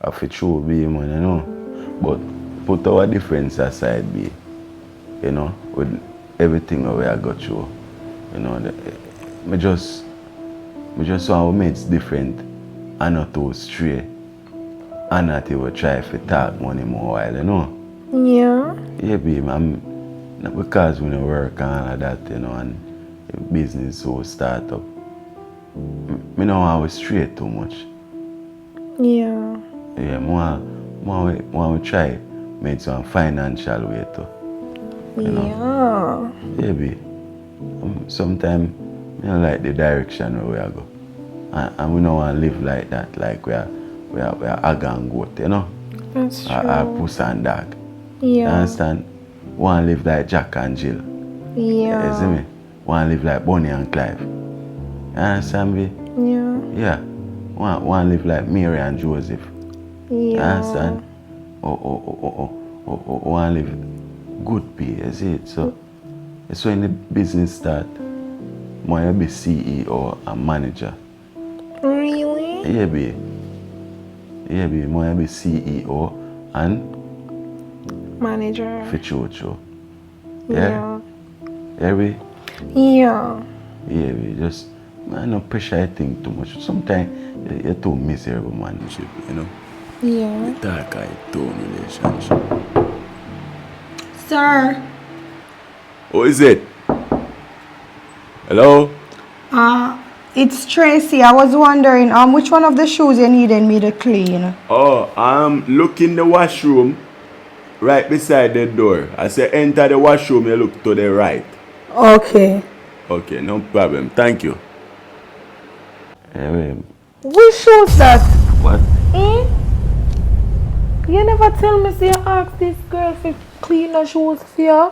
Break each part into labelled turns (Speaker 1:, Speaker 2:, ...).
Speaker 1: have to true be, man, you know. But put our difference aside, be, you know, with everything that we have got through. You know, me just want to make it different and not too stray. And not even try to talk money more while, you know.
Speaker 2: Yeah.
Speaker 1: Yeah, babe, not because we don't work and all of that, you know, and business so start up. Me don't want to stray too much.
Speaker 2: Yeah.
Speaker 1: Yeah, more try make some financial way too. You know? Yeah, babe. Sometimes I don't like the direction where we go. And we don't want to live like that, like we are hag and goat, you know?
Speaker 2: That's true.
Speaker 1: Or puss and dog.
Speaker 2: Yeah.
Speaker 1: You understand? Want to live like Jack and Jill.
Speaker 2: Yeah.
Speaker 1: You see me? Want to live like Bonnie and Clive. You understand me?
Speaker 2: Yeah.
Speaker 1: Yeah. Want to live like Mary and Joseph.
Speaker 2: Yeah.
Speaker 1: You understand? Want to live good pay, you see it? So when the business start, I want to be CEO and manager.
Speaker 2: Really?
Speaker 1: Yeah, babe. Yeah, babe. I want to be CEO and
Speaker 2: manager.
Speaker 1: Fitrue.
Speaker 2: Yeah.
Speaker 1: Yeah, babe?
Speaker 2: Yeah.
Speaker 1: Yeah, babe. Just, man, no pressure I think too much. Sometimes you're too miserable, man, you know?
Speaker 2: Yeah.
Speaker 1: You talk like too relationship.
Speaker 2: Sir.
Speaker 1: Who is it? Hello?
Speaker 2: It's Tracy. I was wondering, which one of the shoes you needed me to clean?
Speaker 1: Oh, look in the washroom right beside the door. I say enter the washroom, you look to the right.
Speaker 2: Okay.
Speaker 1: Okay, no problem. Thank you. Hey,
Speaker 2: Which shoes that?
Speaker 1: what?
Speaker 2: You never tell me, so you ask this girl to clean the shoes for you?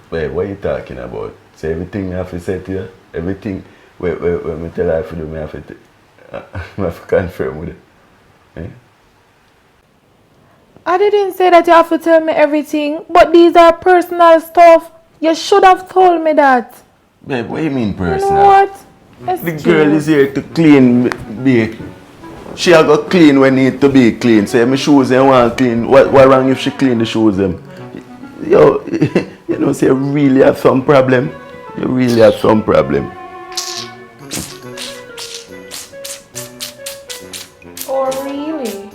Speaker 1: Wait, what are you talking about? So everything I have to say to you? Everything, wait, when I tell her to do, I have to confirm with it. Eh?
Speaker 2: I didn't say that you have to tell me everything, but these are personal stuff. You should have told me that.
Speaker 1: Babe, what do you mean personal?
Speaker 2: You know what?
Speaker 1: The girl is here to clean, babe. She a go clean when need to be clean. Say my shoes ain't want clean. What wrong if she clean the shoes them? Yo, you know, say you really have some problem. You really have some problem.
Speaker 2: Oh, really?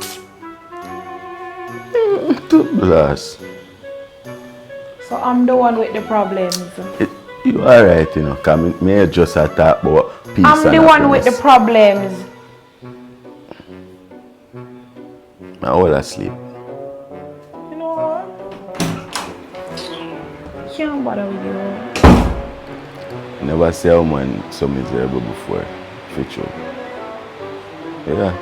Speaker 1: To blast.
Speaker 2: So I'm the one with the problems.
Speaker 1: You alright, you know, cause me just a talk about peace
Speaker 2: I'm
Speaker 1: and
Speaker 2: the one with the
Speaker 1: happiness.
Speaker 2: problems.
Speaker 1: I all asleep.
Speaker 2: You know what? Can't bother with you.
Speaker 1: Never see a woman so miserable before. Fitrue. Yeah.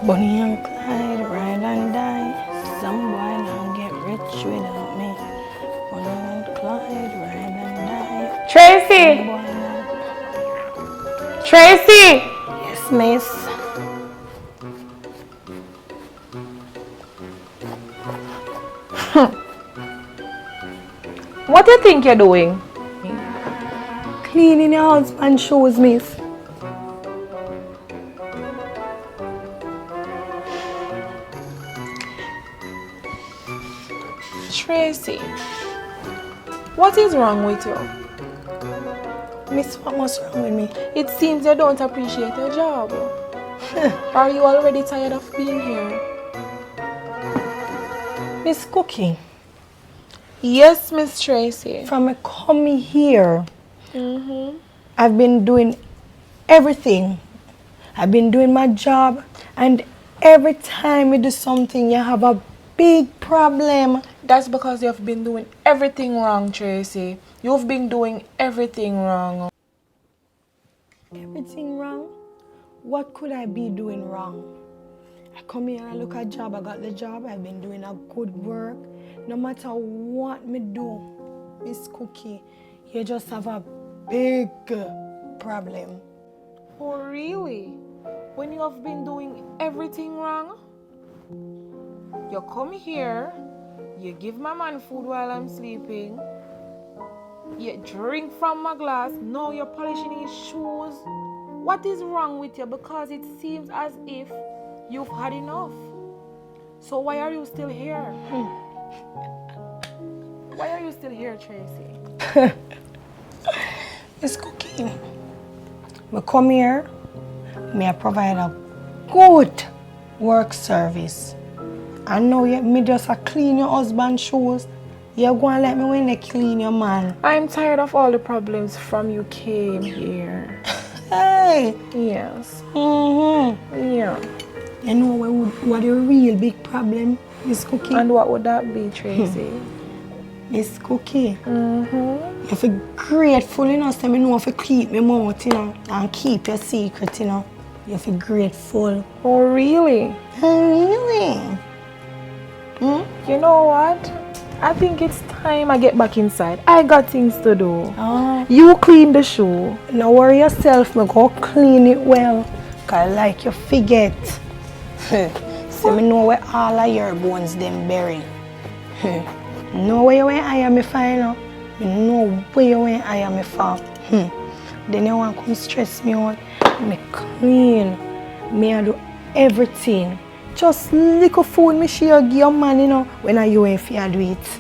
Speaker 3: Bonnie and Clyde, ride and die. Some boy now get rich without me. Bonnie and Clyde, ride and die.
Speaker 2: Tracy!
Speaker 3: Boy now.
Speaker 2: Tracy!
Speaker 3: Yes, miss.
Speaker 2: What do you think you're doing?
Speaker 3: Cleaning your husband's shoes, miss.
Speaker 2: Tracy, what is wrong with you?
Speaker 3: Miss, what was wrong with me?
Speaker 2: It seems you don't appreciate your job. Are you already tired of being here?
Speaker 3: Miss Kookie,
Speaker 2: Yes, Miss Tracy.
Speaker 3: from me coming here, I've been doing everything. I've been doing my job, and every time you do something, you have a big problem.
Speaker 2: That's because you've been doing everything wrong, Tracy. You've been doing everything wrong.
Speaker 3: Everything wrong? What could I be doing wrong? I come here and I look at job, I got the job, I've been doing a good work. No matter what me do, Miss Kookie, you just have a big problem.
Speaker 2: Oh, really? When you have been doing everything wrong? You come here, you give my man food while I'm sleeping, you drink from my glass, now you're polishing his shoes. What is wrong with you? Because it seems as if you've had enough. So why are you still here? Why are you still here, Tracy?
Speaker 3: Miss Kookie, I come here, I provide a good work service. I know me just clean your husband's shoes. You're going to let me when they clean your man.
Speaker 2: I'm tired of all the problems from you came here.
Speaker 3: Hey!
Speaker 2: Yes.
Speaker 3: Yeah. You know what the real big problem, Miss Kookie?
Speaker 2: And what would that be, Tracy?
Speaker 3: Miss Kookie. You feel grateful, you know, so I know if you keep my mouth, you know, and keep your secret, you know. You feel grateful.
Speaker 2: Oh, really?
Speaker 3: Really?
Speaker 2: You know what? I think it's time I get back inside. I got things to do. You clean the shoe.
Speaker 3: No worry yourself, I go clean it well. Cause like you forget. So I know where all of your bones them bury. Know where you went I am fine now. I know where you went I am for. Then you want to come stress me out. Me clean. Me I do everything. Just little food me share give your man, you know, when are you if you do it.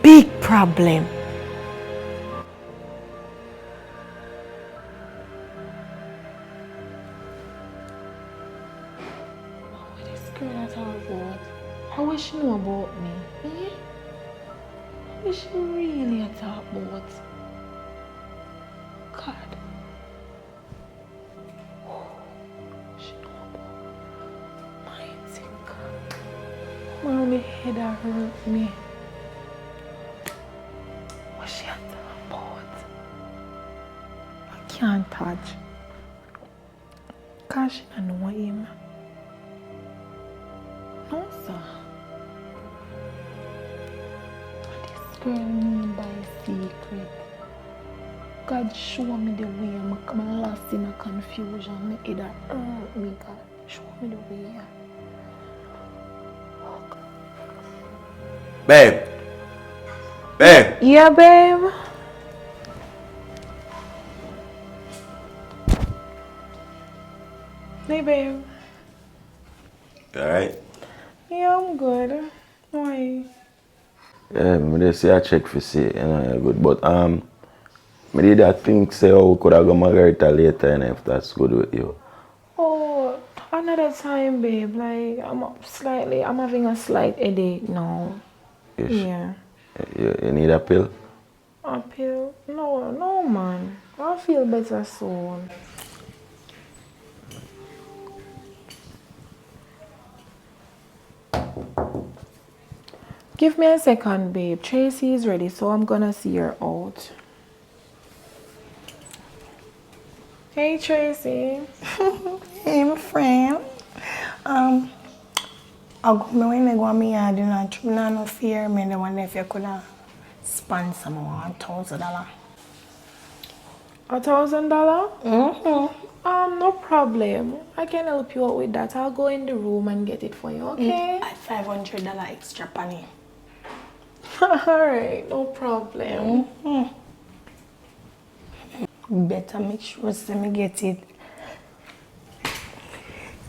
Speaker 3: Big problem.
Speaker 2: What is this girl at all about? How will she know about me? What is she really at all about? God. She know about my thing. My head hurt me. What she at all about? I can't touch. Cause she don't know him. No, sir. What this girl mean by secret? God show me the way I'm lost in a confusion. Me either hurt me, God. Show me the way. Oh, God.
Speaker 1: Babe. Babe.
Speaker 2: Yeah, babe. Hey, babe.
Speaker 1: You alright?
Speaker 2: Yeah, I'm good. Why?
Speaker 1: Yeah, I say I check for see, you know, you're good. But I did I think say we could have got married later, and if that's good with you.
Speaker 2: Oh, another time, babe. Like I'm having a slight headache now. Yeah.
Speaker 1: You need a pill?
Speaker 2: A pill? No, man. I'll feel better soon. Give me a second, babe. Tracy is ready, so I'm gonna see her out. Hey, Tracy.
Speaker 3: Hey, my friend. I'll go when I go on my yard, you know, no fear. Me the one if you could sponsor me $1,000.
Speaker 2: $1,000? No problem. I can help you out with that. I'll go in the room and get it for you, okay?
Speaker 3: $500 extra penny.
Speaker 2: Alright, no problem.
Speaker 3: Better make sure so me get it.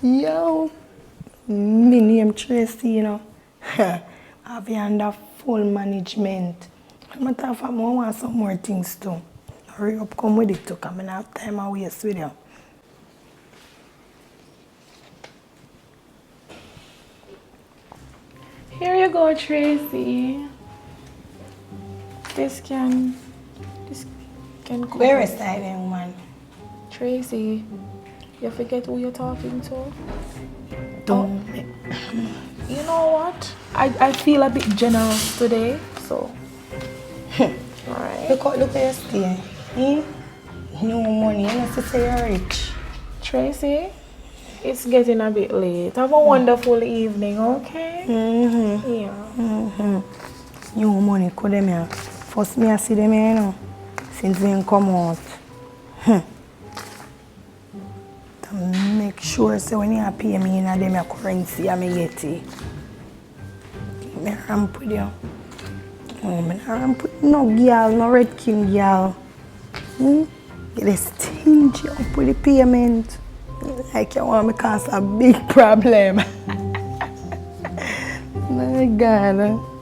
Speaker 3: Yo, my name Tracy, you know. I'll be under full management. Matter of fact, I want some more things too. Hurry up, come with it too, because I don't have time to waste with you.
Speaker 2: Here you go, Tracy. This can cover.
Speaker 3: Where is that woman?
Speaker 2: Tracy, you forget who you're talking to?
Speaker 3: Don't.
Speaker 2: You know what? I feel a bit generous today, so. Alright.
Speaker 3: Look at your stay. No money, you know, say you're rich.
Speaker 2: Tracy, it's getting a bit late. Have a wonderful evening, okay? Yeah.
Speaker 3: No money, could them here. First me I see them here, you know, since they come out. To make sure so when you pay me in them your currency, I may get it. Me ramp with you. Oh, me ramp with no girl, no red king girl. Get stingy up with the payment. Like you want me to cause a big problem. My God.